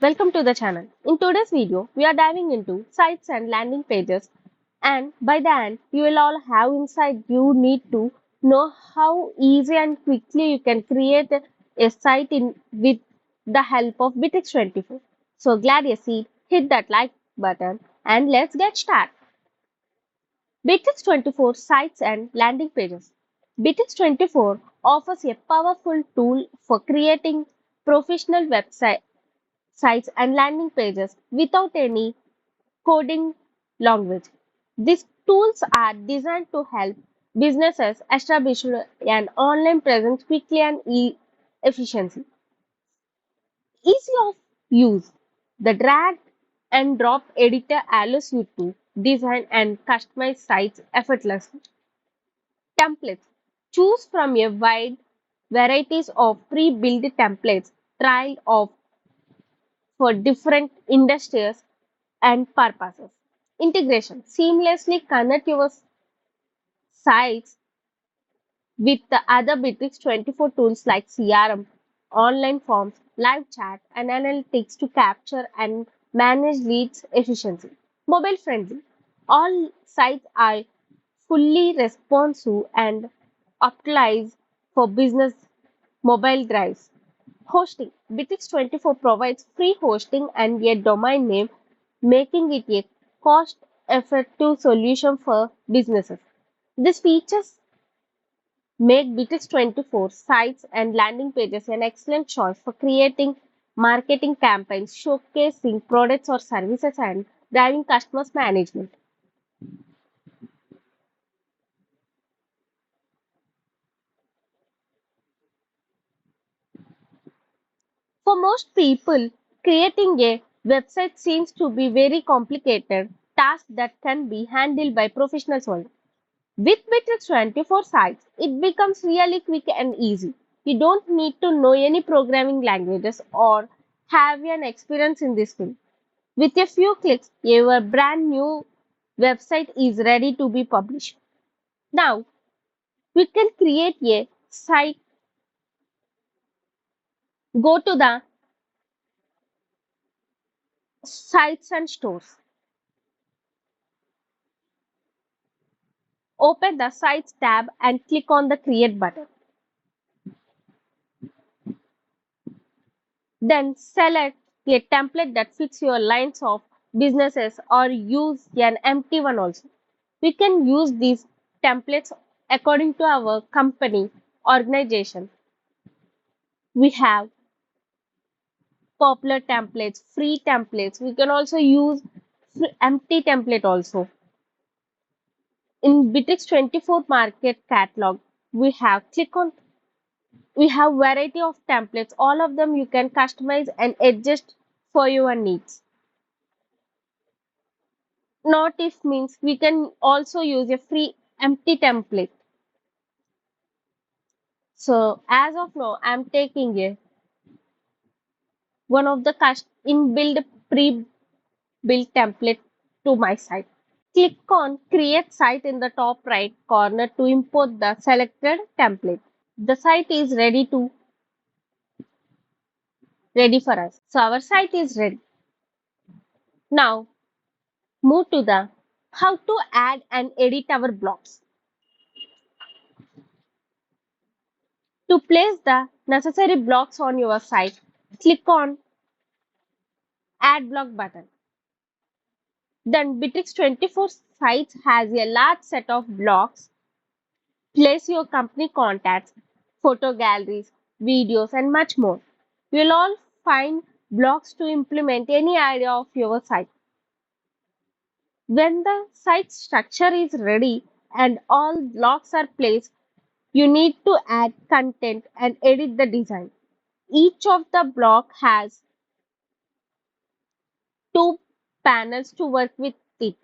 Welcome to the channel. In today's video, we are diving into sites and landing pages, and by the end, you will all have insight you need to know how easy and quickly you can create a site with the help of Bitrix24. So glad you see, hit that like button and let's get started. Bitrix24 sites and landing pages. Bitrix24 offers a powerful tool for creating professional websites sites and landing pages without any coding language. These tools are designed to help businesses establish an online presence quickly and efficiently. Easy of use. The drag and drop editor allows you to design and customize sites effortlessly. Templates. Choose from a wide varieties of pre-built templates trial of for different industries and purposes. Integration seamlessly connect your sites with the other Bitrix24 tools like CRM, online forms, live chat, and analytics to capture and manage leads efficiently. Mobile friendly. All sites are fully responsive and optimized for business mobile drives. Hosting. Bitrix24 provides free hosting and a domain name, making it a cost-effective solution for businesses. These features make Bitrix24 sites and landing pages an excellent choice for creating marketing campaigns, showcasing products or services, and driving customers management. For most people, creating a website seems to be very complicated task that can be handled by professionals only. With Bitrix 24 sites, it becomes really quick and easy. You don't need to know any programming languages or have an experience in this field. With a few clicks, your brand new website is ready to be published. Now, we can create a site, go to the sites and stores, open the sites tab and click on the create button. Then select a template that fits your lines of businesses or use an empty one also. We can use these templates according to our company organization. We have popular templates, free templates. We can also use empty template also. In Bitrix24 market catalog, we have variety of templates. All of them you can customize and adjust for your needs. Not if means we can also use a free empty template. So as of now, I'm taking a one of the inbuilt pre-built template to my site. Click on create site in the top right corner to import the selected template. The site is ready for us. So our site is ready. Now move to the how to add and edit our blocks. To place the necessary blocks on your site, click on add block button. Then Bitrix24 sites has a large set of blocks. Place your company contacts, photo galleries, videos, and much more. You'll all find blocks to implement any idea of your site. When the site structure is ready and all blocks are placed, you need to add content and edit the design. Each of the block has two panels to work with it.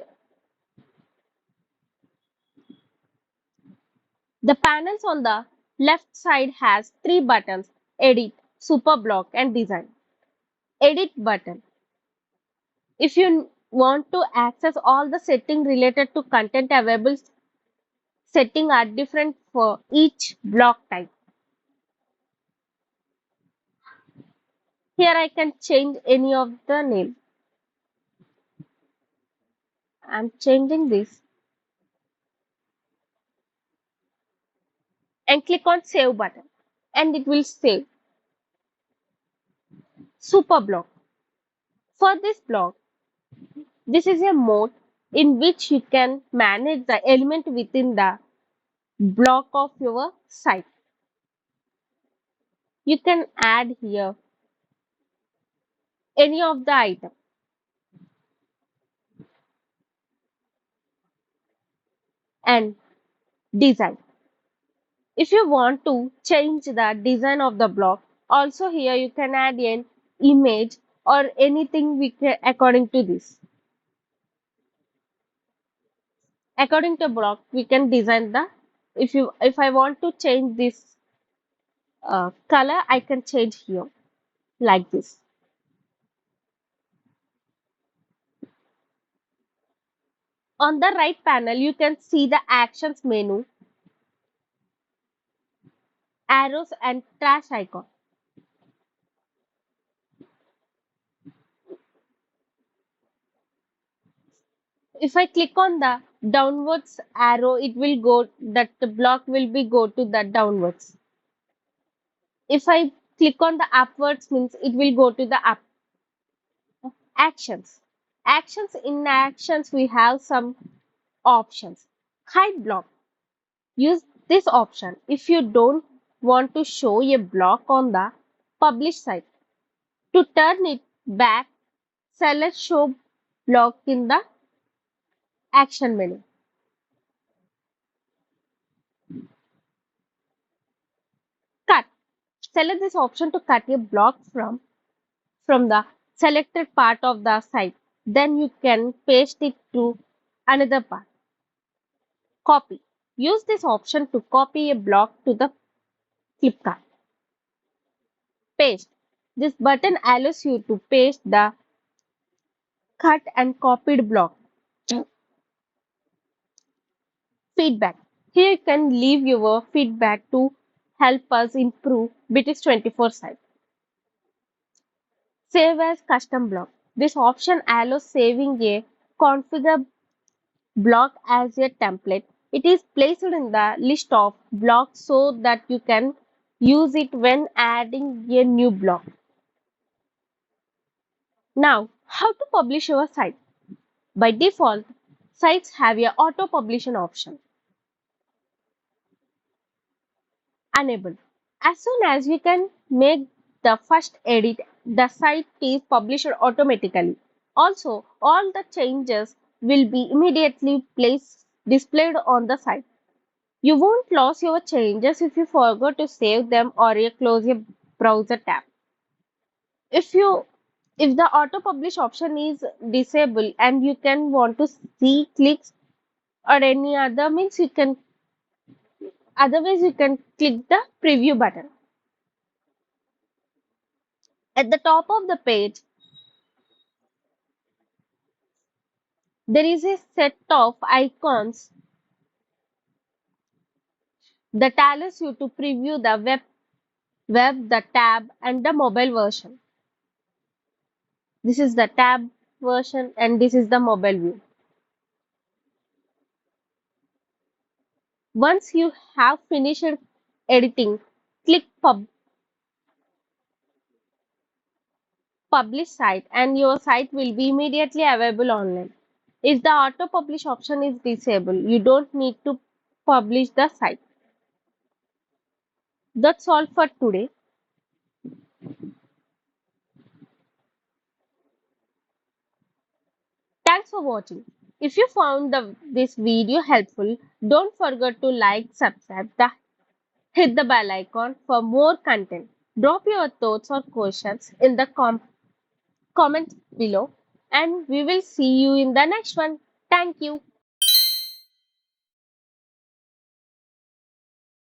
The panels on the left side has three buttons: edit, super block and design. Edit button. If you want to access all the settings related to content available, settings are different for each block type. Here I can change any of the name. I'm changing this and click on save button and it will save. Super block. For this block, this is a mode in which you can manage the element within the block of your site. You can add here any of the item and design. If you want to change the design of the block, also here you can add an image or anything according to this. According to block, we can design the if I want to change this color, I can change here like this. On the right panel, you can see the actions menu, arrows and trash icon. If I click on the downwards arrow, it will go that the block will be go to the downwards. If I click on the upwards means it will go to the up. Actions. In actions we have some options. Hide block. Use this option if you don't want to show a block on the published site. To turn it back, select show block in the action menu. Cut. Select this option to cut a block from the selected part of the site. Then you can paste it to another part. Copy. Use this option to copy a block to the flipkart. Paste. This button allows you to paste the cut and copied block. Feedback. Here you can leave your feedback to help us improve Bitrix24 site. Save as custom block. This option allows saving a configure block as a template. It is placed in the list of blocks so that you can use it when adding a new block. Now, how to publish your site? By default, sites have a auto publishing option enabled. As soon as you can make the first edit, the site is published automatically. Also, all the changes will be immediately displayed on the site. You won't lose your changes if you forgot to save them or you close your browser tab. If you if the auto publish option is disabled and you can want to see clicks or any other means you can otherwise you can click the preview button. At the top of the page there is a set of icons that allows you to preview the the tab and the mobile version. This is the tab version and this is the mobile view. Once you have finished editing, click publish site and your site will be immediately available online. If the auto publish option is disabled, you don't need to publish the site. That's all for today. Thanks for watching. If you found this video helpful, don't forget to like, subscribe, hit the bell icon for more content. Drop your thoughts or questions in the comments below and we will see you in the next one. Thank you.